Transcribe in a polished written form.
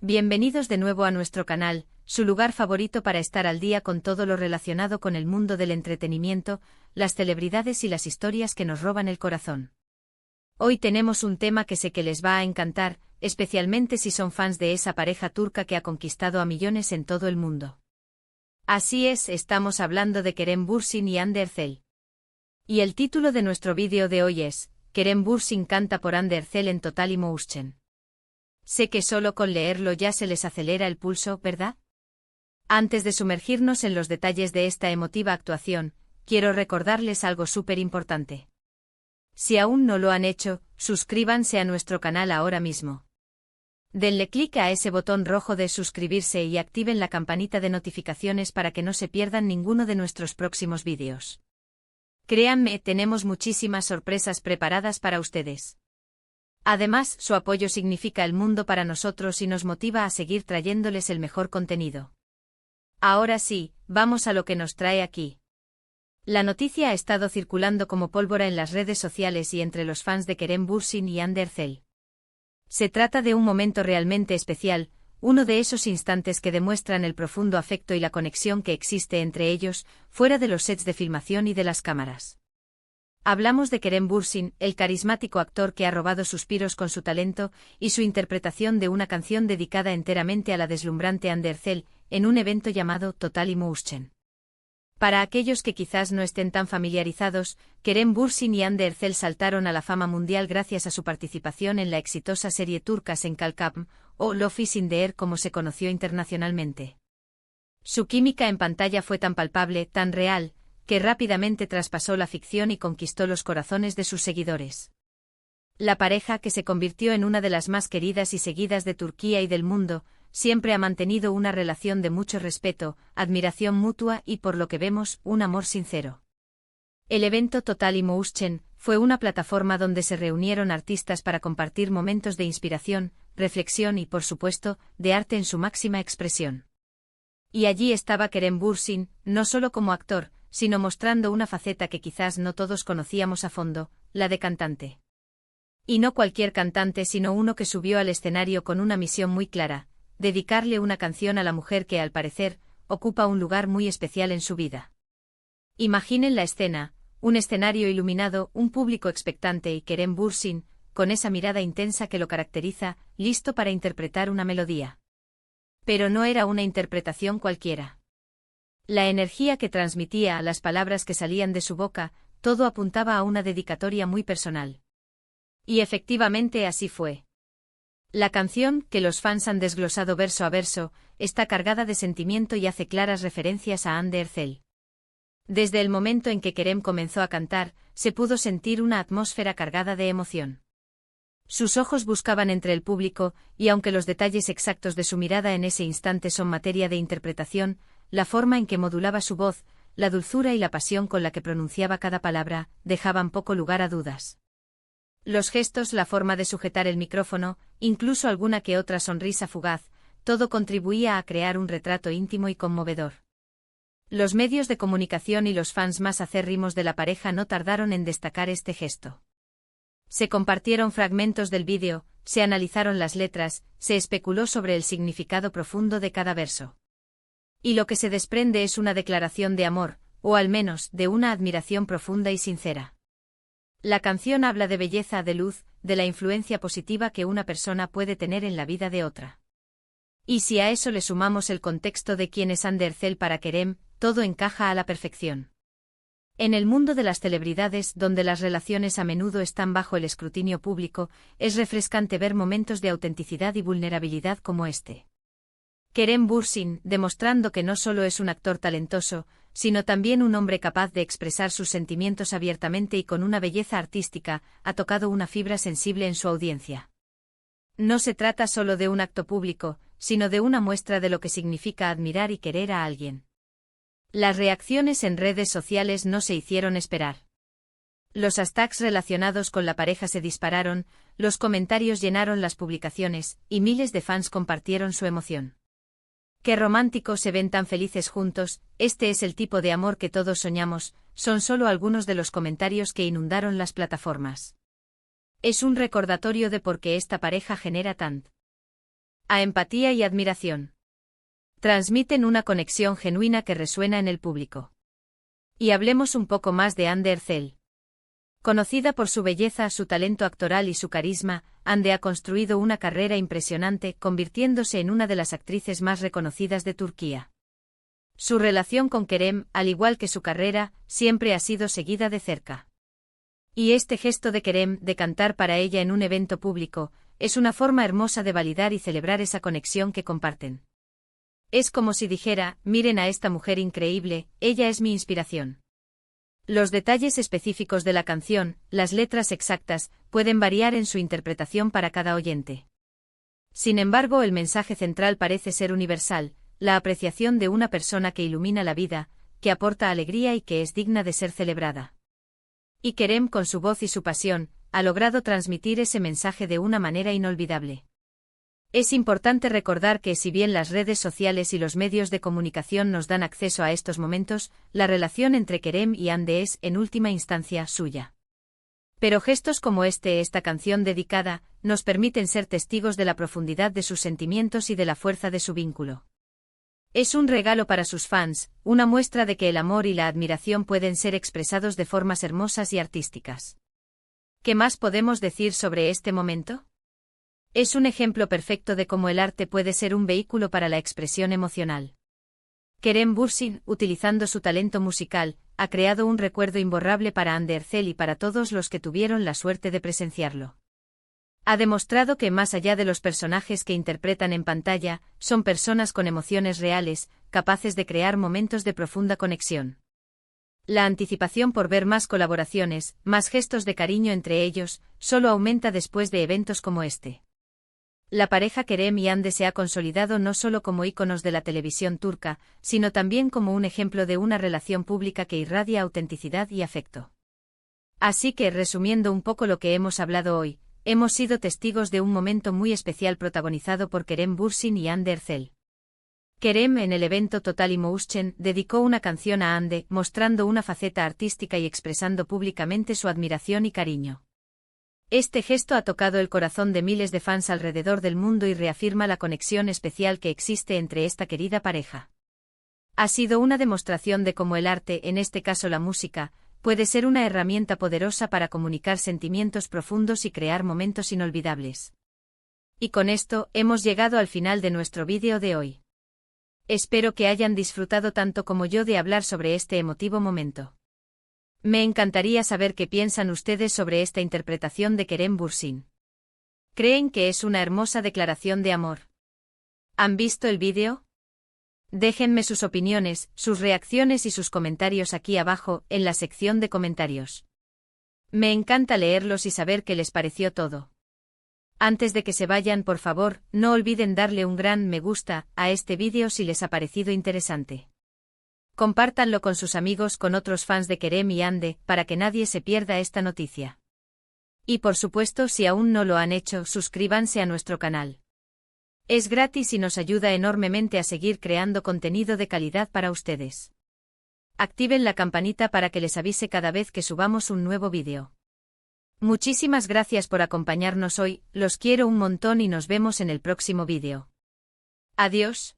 Bienvenidos de nuevo a nuestro canal, su lugar favorito para estar al día con todo lo relacionado con el mundo del entretenimiento, las celebridades y las historias que nos roban el corazón. Hoy tenemos un tema que sé que les va a encantar, especialmente si son fans de esa pareja turca que ha conquistado a millones en todo el mundo. Así es, estamos hablando de Kerem Bürsin y Hande Erçel. Y el título de nuestro vídeo de hoy es, Kerem Bürsin canta por Hande Erçel en Total Emotion. Sé que solo con leerlo ya se les acelera el pulso, ¿verdad? Antes de sumergirnos en los detalles de esta emotiva actuación, quiero recordarles algo súper importante. Si aún no lo han hecho, suscríbanse a nuestro canal ahora mismo. Denle clic a ese botón rojo de suscribirse y activen la campanita de notificaciones para que no se pierdan ninguno de nuestros próximos vídeos. Créanme, tenemos muchísimas sorpresas preparadas para ustedes. Además, su apoyo significa el mundo para nosotros y nos motiva a seguir trayéndoles el mejor contenido. Ahora sí, vamos a lo que nos trae aquí. La noticia ha estado circulando como pólvora en las redes sociales y entre los fans de Kerem Bürsin y Hande Erçel. Se trata de un momento realmente especial, uno de esos instantes que demuestran el profundo afecto y la conexión que existe entre ellos, fuera de los sets de filmación y de las cámaras. Hablamos de Kerem Bürsin, el carismático actor que ha robado suspiros con su talento y su interpretación de una canción dedicada enteramente a la deslumbrante Hande Erçel, en un evento llamado Total Emotion. Para aquellos que quizás no estén tan familiarizados, Kerem Bürsin y Hande Erçel saltaron a la fama mundial gracias a su participación en la exitosa serie turca Senkalkam, o Love is in the Air como se conoció internacionalmente. Su química en pantalla fue tan palpable, tan real, que rápidamente traspasó la ficción y conquistó los corazones de sus seguidores. La pareja, que se convirtió en una de las más queridas y seguidas de Turquía y del mundo, siempre ha mantenido una relación de mucho respeto, admiración mutua y, por lo que vemos, un amor sincero. El evento Total Emotion fue una plataforma donde se reunieron artistas para compartir momentos de inspiración, reflexión y, por supuesto, de arte en su máxima expresión. Y allí estaba Kerem Bürsin, no solo como actor, sino mostrando una faceta que quizás no todos conocíamos a fondo, la de cantante. Y no cualquier cantante, sino uno que subió al escenario con una misión muy clara: dedicarle una canción a la mujer que, al parecer, ocupa un lugar muy especial en su vida. Imaginen la escena, un escenario iluminado, un público expectante y Kerem Bürsin, con esa mirada intensa que lo caracteriza, listo para interpretar una melodía. Pero no era una interpretación cualquiera. La energía que transmitía, las palabras que salían de su boca, todo apuntaba a una dedicatoria muy personal. Y efectivamente así fue. La canción, que los fans han desglosado verso a verso, está cargada de sentimiento y hace claras referencias a Hande Erçel. Desde el momento en que Kerem comenzó a cantar, se pudo sentir una atmósfera cargada de emoción. Sus ojos buscaban entre el público, y aunque los detalles exactos de su mirada en ese instante son materia de interpretación, la forma en que modulaba su voz, la dulzura y la pasión con la que pronunciaba cada palabra, dejaban poco lugar a dudas. Los gestos, la forma de sujetar el micrófono, incluso alguna que otra sonrisa fugaz, todo contribuía a crear un retrato íntimo y conmovedor. Los medios de comunicación y los fans más acérrimos de la pareja no tardaron en destacar este gesto. Se compartieron fragmentos del vídeo, se analizaron las letras, se especuló sobre el significado profundo de cada verso. Y lo que se desprende es una declaración de amor, o al menos, de una admiración profunda y sincera. La canción habla de belleza, de luz, de la influencia positiva que una persona puede tener en la vida de otra. Y si a eso le sumamos el contexto de quién es Hande Erçel para Kerem, todo encaja a la perfección. En el mundo de las celebridades, donde las relaciones a menudo están bajo el escrutinio público, es refrescante ver momentos de autenticidad y vulnerabilidad como este. Kerem Bürsin, demostrando que no solo es un actor talentoso, sino también un hombre capaz de expresar sus sentimientos abiertamente y con una belleza artística, ha tocado una fibra sensible en su audiencia. No se trata solo de un acto público, sino de una muestra de lo que significa admirar y querer a alguien. Las reacciones en redes sociales no se hicieron esperar. Los hashtags relacionados con la pareja se dispararon, los comentarios llenaron las publicaciones, y miles de fans compartieron su emoción. Qué románticos, se ven tan felices juntos, este es el tipo de amor que todos soñamos, son solo algunos de los comentarios que inundaron las plataformas. Es un recordatorio de por qué esta pareja genera a empatía y admiración. Transmiten una conexión genuina que resuena en el público. Y hablemos un poco más de Ande Ercel. Conocida por su belleza, su talento actoral y su carisma, Ande ha construido una carrera impresionante, convirtiéndose en una de las actrices más reconocidas de Turquía. Su relación con Kerem, al igual que su carrera, siempre ha sido seguida de cerca. Y este gesto de Kerem, de cantar para ella en un evento público, es una forma hermosa de validar y celebrar esa conexión que comparten. Es como si dijera, miren a esta mujer increíble, ella es mi inspiración. Los detalles específicos de la canción, las letras exactas, pueden variar en su interpretación para cada oyente. Sin embargo, el mensaje central parece ser universal, la apreciación de una persona que ilumina la vida, que aporta alegría y que es digna de ser celebrada. Y Kerem, con su voz y su pasión, ha logrado transmitir ese mensaje de una manera inolvidable. Es importante recordar que si bien las redes sociales y los medios de comunicación nos dan acceso a estos momentos, la relación entre Kerem y Ande es, en última instancia, suya. Pero gestos como esta canción dedicada, nos permiten ser testigos de la profundidad de sus sentimientos y de la fuerza de su vínculo. Es un regalo para sus fans, una muestra de que el amor y la admiración pueden ser expresados de formas hermosas y artísticas. ¿Qué más podemos decir sobre este momento? Es un ejemplo perfecto de cómo el arte puede ser un vehículo para la expresión emocional. Kerem Bürsin, utilizando su talento musical, ha creado un recuerdo imborrable para Ande Ercel y para todos los que tuvieron la suerte de presenciarlo. Ha demostrado que más allá de los personajes que interpretan en pantalla, son personas con emociones reales, capaces de crear momentos de profunda conexión. La anticipación por ver más colaboraciones, más gestos de cariño entre ellos, solo aumenta después de eventos como este. La pareja Kerem y Ande se ha consolidado no solo como íconos de la televisión turca, sino también como un ejemplo de una relación pública que irradia autenticidad y afecto. Así que, resumiendo un poco lo que hemos hablado hoy, hemos sido testigos de un momento muy especial protagonizado por Kerem Bürsin y Ande Ercel. Kerem, en el evento Total Emotion, dedicó una canción a Ande, mostrando una faceta artística y expresando públicamente su admiración y cariño. Este gesto ha tocado el corazón de miles de fans alrededor del mundo y reafirma la conexión especial que existe entre esta querida pareja. Ha sido una demostración de cómo el arte, en este caso la música, puede ser una herramienta poderosa para comunicar sentimientos profundos y crear momentos inolvidables. Y con esto, hemos llegado al final de nuestro vídeo de hoy. Espero que hayan disfrutado tanto como yo de hablar sobre este emotivo momento. Me encantaría saber qué piensan ustedes sobre esta interpretación de Kerem Bürsin. ¿Creen que es una hermosa declaración de amor? ¿Han visto el vídeo? Déjenme sus opiniones, sus reacciones y sus comentarios aquí abajo, en la sección de comentarios. Me encanta leerlos y saber qué les pareció todo. Antes de que se vayan, por favor, no olviden darle un gran me gusta a este vídeo si les ha parecido interesante. Compártanlo con sus amigos, con otros fans de Kerem y Ande, para que nadie se pierda esta noticia. Y por supuesto, si aún no lo han hecho, suscríbanse a nuestro canal. Es gratis y nos ayuda enormemente a seguir creando contenido de calidad para ustedes. Activen la campanita para que les avise cada vez que subamos un nuevo vídeo. Muchísimas gracias por acompañarnos hoy, los quiero un montón y nos vemos en el próximo vídeo. Adiós.